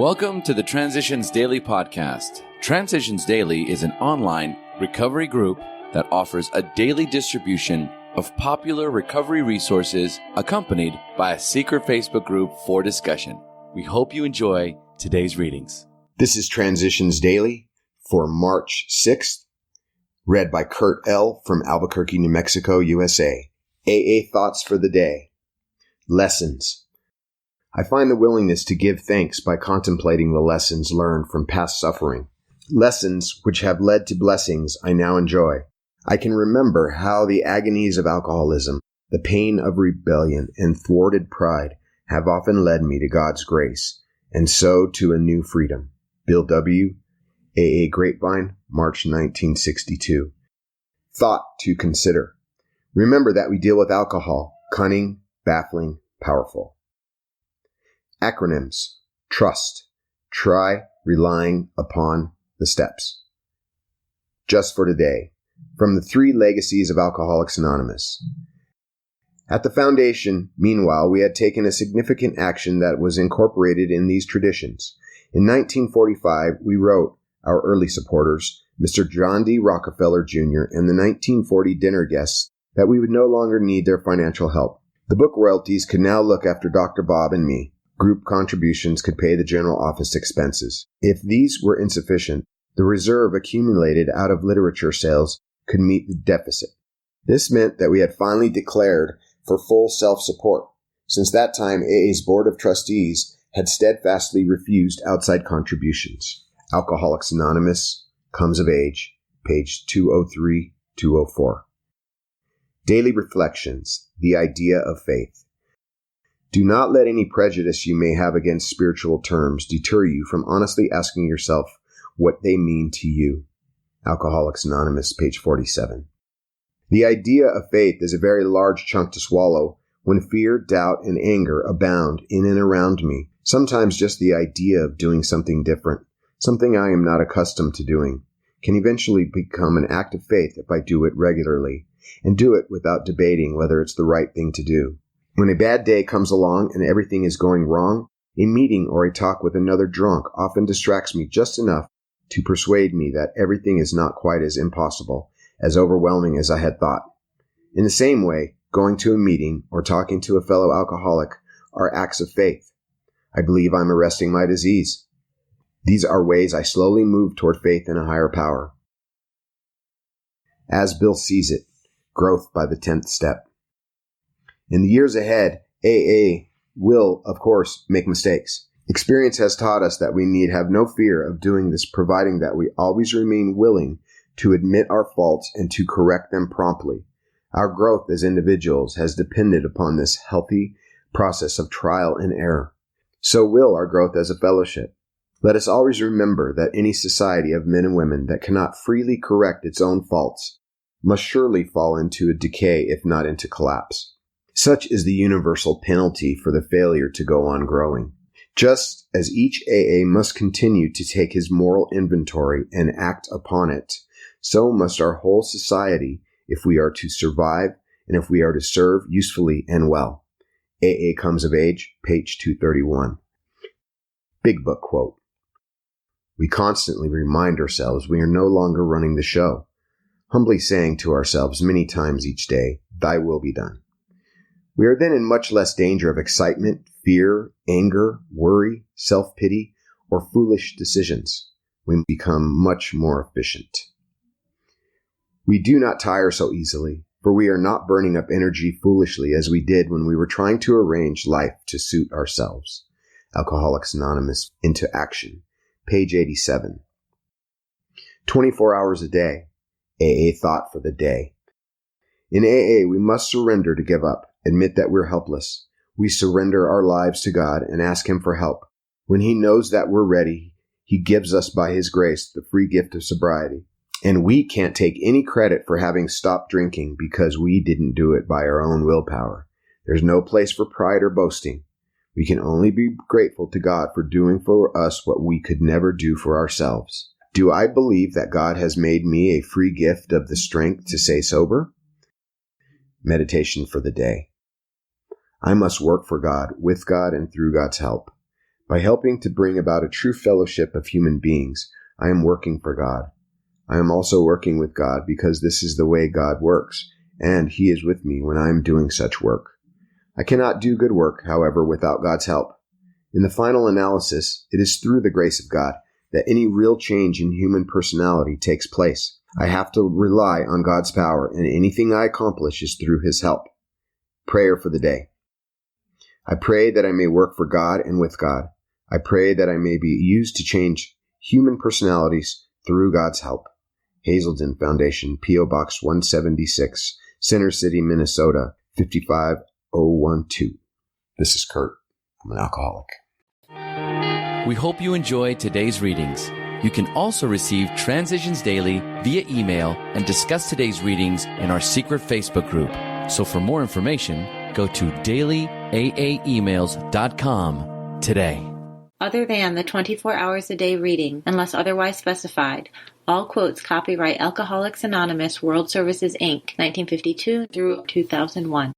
Welcome to the Transitions Daily podcast. Transitions Daily is an online recovery group that offers a daily distribution of popular recovery resources accompanied by a secret Facebook group for discussion. We hope you enjoy today's readings. This is Transitions Daily for March 6th, read by Kurt L. from Albuquerque, New Mexico, USA. AA Thoughts for the Day. Lessons. I find the willingness to give thanks by contemplating the lessons learned from past suffering. Lessons which have led to blessings I now enjoy. I can remember how the agonies of alcoholism, the pain of rebellion, and thwarted pride have often led me to God's grace, and so to a new freedom. Bill W., AA Grapevine, March 1962. Thought to consider. Remember that we deal with alcohol, cunning, baffling, powerful. Acronyms. Trust. Try relying upon the steps. Just for today. From the 3 legacies of Alcoholics Anonymous. At the foundation, meanwhile, we had taken a significant action that was incorporated in these traditions. In 1945, we wrote, our early supporters, Mr. John D. Rockefeller Jr. and the 1940 dinner guests, that we would no longer need their financial help. The book royalties could now look after Dr. Bob and me. Group contributions could pay the general office expenses. If these were insufficient, the reserve accumulated out of literature sales could meet the deficit. This meant that we had finally declared for full self-support. Since that time, AA's Board of Trustees had steadfastly refused outside contributions. Alcoholics Anonymous, Comes of Age, page 203-204. Daily Reflections, The Idea of Faith. Do not let any prejudice you may have against spiritual terms deter you from honestly asking yourself what they mean to you. Alcoholics Anonymous, page 47. The idea of faith is a very large chunk to swallow when fear, doubt, and anger abound in and around me. Sometimes just the idea of doing something different, something I am not accustomed to doing, can eventually become an act of faith if I do it regularly, and do it without debating whether it's the right thing to do. When a bad day comes along and everything is going wrong, a meeting or a talk with another drunk often distracts me just enough to persuade me that everything is not quite as impossible, as overwhelming as I had thought. In the same way, going to a meeting or talking to a fellow alcoholic are acts of faith. I believe I'm arresting my disease. These are ways I slowly move toward faith in a higher power. As Bill sees it, growth by the 10th step. In the years ahead, AA will, of course, make mistakes. Experience has taught us that we need have no fear of doing this, providing that we always remain willing to admit our faults and to correct them promptly. Our growth as individuals has depended upon this healthy process of trial and error. So will our growth as a fellowship. Let us always remember that any society of men and women that cannot freely correct its own faults must surely fall into a decay, if not into collapse. Such is the universal penalty for the failure to go on growing. Just as each AA must continue to take his moral inventory and act upon it, so must our whole society if we are to survive and if we are to serve usefully and well. AA Comes of Age, page 231. Big Book quote. We constantly remind ourselves we are no longer running the show, humbly saying to ourselves many times each day, "Thy will be done." We are then in much less danger of excitement, fear, anger, worry, self-pity, or foolish decisions. We become much more efficient. We do not tire so easily, for we are not burning up energy foolishly as we did when we were trying to arrange life to suit ourselves. Alcoholics Anonymous, Into Action, page 87. 24 hours a day. AA Thought for the Day. In AA, we must surrender to give up. Admit that we're helpless. We surrender our lives to God and ask Him for help. When He knows that we're ready, He gives us by His grace the free gift of sobriety. And we can't take any credit for having stopped drinking because we didn't do it by our own willpower. There's no place for pride or boasting. We can only be grateful to God for doing for us what we could never do for ourselves. Do I believe that God has made me a free gift of the strength to stay sober? Meditation for the day. I must work for God, with God, and through God's help. By helping to bring about a true fellowship of human beings, I am working for God. I am also working with God because this is the way God works, and He is with me when I am doing such work. I cannot do good work, however, without God's help. In the final analysis, it is through the grace of God that any real change in human personality takes place. I have to rely on God's power, and anything I accomplish is through His help. Prayer for the day. I pray that I may work for God and with God. I pray that I may be used to change human personalities through God's help. Hazelden Foundation, P.O. Box 176, Center City, Minnesota, 55012. This is Kurt. I'm an alcoholic. We hope you enjoyed today's readings. You can also receive Transitions Daily via email and discuss today's readings in our secret Facebook group. So for more information, go to dailyaaemails.com today. Other than the 24 hours a day reading, unless otherwise specified, all quotes copyright Alcoholics Anonymous World Services, Inc., 1952 through 2001.